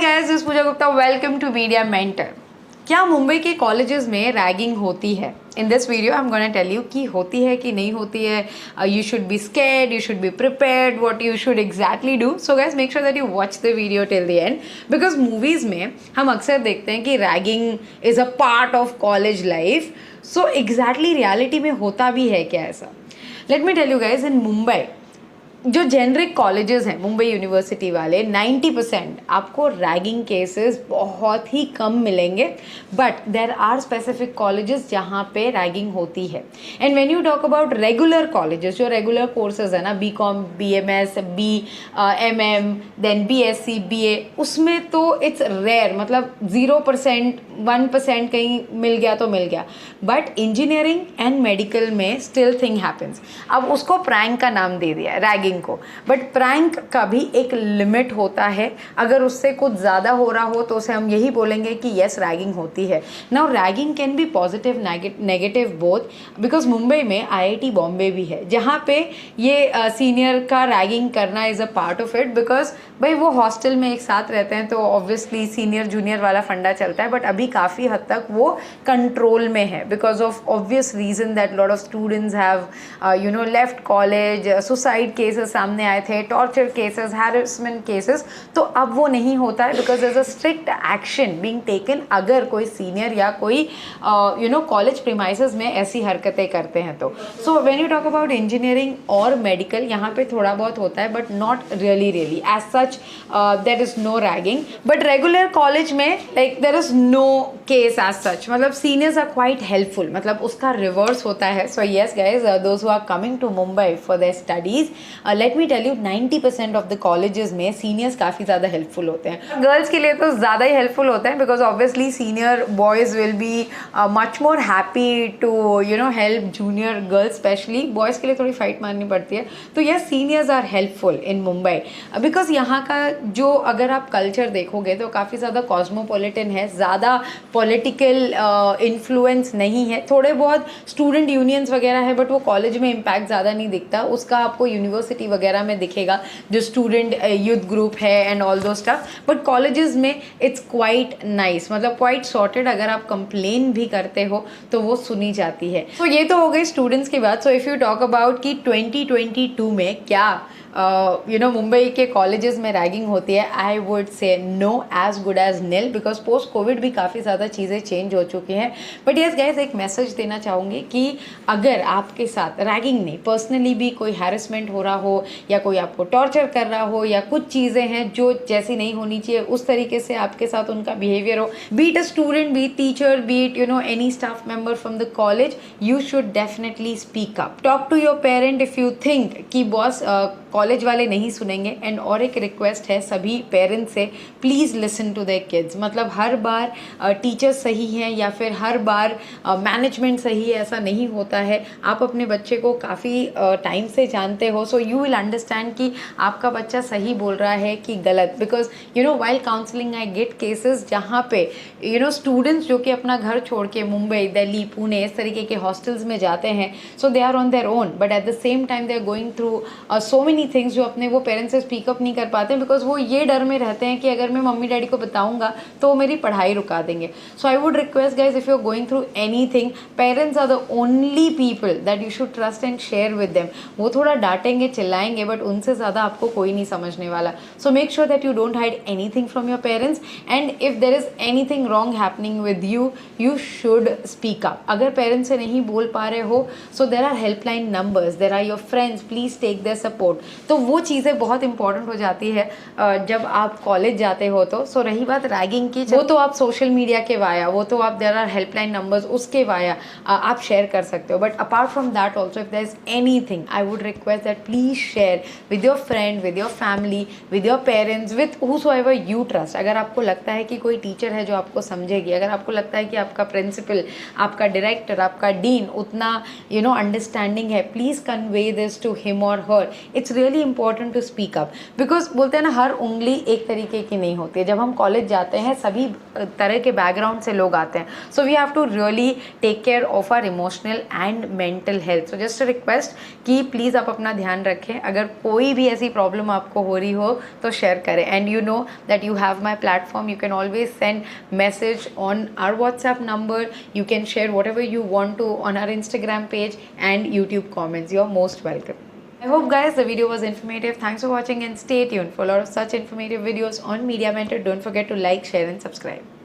Guys, this Pooja Gupta, welcome to Media Mentor. क्या मुंबई के colleges में रैगिंग होती है? In this video I am gonna tell you कि होती है कि नहीं होती है। You should be scared, you should be prepared, what you should exactly do. So guys, make sure that you watch the video till the end, because movies में हम अक्सर देखते हैं कि ragging is a part of college life. So exactly reality में होता भी है क्या ऐसा? Let me tell you guys, in Mumbai जो जेनरिक कॉलेजेस हैं मुंबई यूनिवर्सिटी वाले, 90% आपको रैगिंग केसेस बहुत ही कम मिलेंगे, but there are specific colleges जहाँ पे रैगिंग होती है। And when you talk about regular colleges, जो रेगुलर कोर्सेज है ना, BCom, BMS, MM, then BSc, BA, उसमें तो इट्स रेयर, मतलब 0%, 1% कहीं मिल गया तो मिल गया। बट इंजीनियरिंग एंड मेडिकल में स्टिल थिंग हैपन्स। अब उसको प्रैंक का नाम दे दिया रैगिंग को, बट प्रैंक का भी एक लिमिट होता है। अगर उससे कुछ ज़्यादा हो रहा हो तो उसे हम यही बोलेंगे कि येस, रैगिंग होती है। Now ragging can be positive negative both, because Mumbai में IIT बॉम्बे भी है जहाँ पे ये सीनियर का रैगिंग करना is a part of it, because भाई वो हॉस्टल में एक साथ रहते हैं तो ऑब्वियसली सीनियर जूनियर वाला फंडा चलता है। बट अभी काफ़ी हद तक वो कंट्रोल में है, because of obvious reason that lot of students have left college, suicide cases सामने आए थे, टॉर्चर केसेस, हैरेसमेंट केसेस। तो अब वो नहीं होता है, because there is a strict action being taken अगर कोई सीनियर या कोई कॉलेज प्रीमाइसेस में ऐसी हरकतें करते हैं तो। So when you talk about engineering और मेडिकल, यहाँ पे थोड़ा बहुत होता है, but not really as such there is no ragging. But regular college में like there is no case as such, मतलब सीनियर्स आर क्वाइट हेल्पफुल, मतलब उसका रिवर्स होता है। So yes guys, those who are coming to Mumbai for their studies, let me tell you 90% of the colleges में seniors काफ़ी ज़्यादा helpful होते हैं। गर्ल्स के लिए तो ज़्यादा ही हेल्पफुल होते हैं, because obviously senior boys will be much more happy to help junior girls, specially boys के लिए थोड़ी फाइट मारनी पड़ती है। तो yes, seniors are helpful in Mumbai, because यहाँ का जो अगर आप कल्चर देखोगे तो काफ़ी ज़्यादा कॉस्मोपॉलिटन है, ज़्यादा पॉलिटिकल इन्फ्लुएंस नहीं है। थोड़े बहुत स्टूडेंट यूनियंस वगैरह है, बट वो कॉलेज में इम्पैक्ट ज़्यादा नहीं दिखता, उसका आपको यूनिवर्सिटी वगैरह में दिखेगा, जो स्टूडेंट यूथ ग्रुप है एंड ऑल दो स्टफ। बट कॉलेजेस में इट्स क्वाइट नाइस, मतलब क्वाइट सॉर्टेड। अगर आप कंप्लेन भी करते हो तो वो सुनी जाती है। तो ये तो हो गई स्टूडेंट्स की बात। So if you talk about कि 2022 में क्या मुंबई के कॉलेजेस में रैगिंग होती है, I would say no, as good as nil, because post covid भी काफ़ी ज़्यादा चीज़ें चेंज हो चुकी हैं। बट यस गाइस, एक मैसेज देना चाहूँगी कि अगर आपके साथ रैगिंग नहीं, पर्सनली भी कोई हैरेसमेंट हो रहा हो या कोई आपको टॉर्चर कर रहा हो या कुछ चीज़ें हैं जो जैसी नहीं होनी चाहिए उस तरीके से आपके साथ उनका बिहेवियर हो, be it a student, be it teacher, be it any staff member from the college, you should definitely speak up, talk to your parent if you think कि बॉस कॉलेज वाले नहीं सुनेंगे। एंड और एक रिक्वेस्ट है सभी पेरेंट्स से, please listen to their kids. मतलब हर बार टीचर सही हैं या फिर हर बार मैनेजमेंट सही है, ऐसा नहीं होता है। आप अपने बच्चे को काफ़ी टाइम से जानते हो, सो यू विल अंडरस्टैंड कि आपका बच्चा सही बोल रहा है कि गलत। Because while counselling I get cases जहाँ पे स्टूडेंट्स जो कि अपना घर छोड़ के मुंबई, दिल्ली, पुणे इस तरीके के हॉस्टल्स में जाते हैं, so they are on their own, but at the same time they are going through so many things जो अपने वो पेरेंट्स से स्पीकअप नहीं कर पाते, बिकॉज वो ये डर में रहते हैं कि अगर मैं मम्मी डैडी को बताऊंगा तो वो मेरी पढ़ाई रुका देंगे। So I would request guys, if you are going through anything, parents are the only people that you should trust and share with them. वो थोड़ा डांटेंगे, चिल्लाएंगे, बट उनसे ज़्यादा आपको कोई नहीं समझने वाला। So make sure that you don't hide anything from your parents, and if there is anything wrong happening with you, you should speak up. अगर पेरेंट्स से नहीं बोल पा रहे हो, so there are helpline numbers, there are your friends, please take their support. तो वो चीज़ें बहुत इंपॉर्टेंट हो जाती है जब आप कॉलेज जाते हो तो। सो रही बात रैगिंग की, वो तो आप सोशल मीडिया के वाया, वो तो आप देयर आर हेल्पलाइन नंबर्स, उसके वाया आप शेयर कर सकते हो। But apart from that also, if there is anything, I would request that please share with your friend, with your family, with your parents, with whosoever you trust. अगर आपको लगता है कि कोई टीचर है जो आपको समझेगी, अगर आपको लगता है कि आपका प्रिंसिपल, आपका डायरेक्टर, आपका डीन उतना अंडरस्टैंडिंग है, please convey this to him और her. It's really important to speak up, because बोलते हैं ना, हर उंगली एक तरीके की नहीं होती है। जब हम कॉलेज जाते हैं सभी तरह के बैकग्राउंड से लोग आते हैं, so we have to really take care of our emotional and mental health. So just a request कि प्लीज़ आप अपना ध्यान रखें। रखें. अगर कोई भी ऐसी प्रॉब्लम आपको हो रही हो तो शेयर करें. And you know that you have my platform. You can always send message on our WhatsApp number. You can share whatever you want to on our Instagram page and YouTube comments. You're most welcome. I hope guys the video was informative. Thanks for watching and stay tuned for a lot of such informative videos on Media Mentor. Don't forget to like, share and subscribe.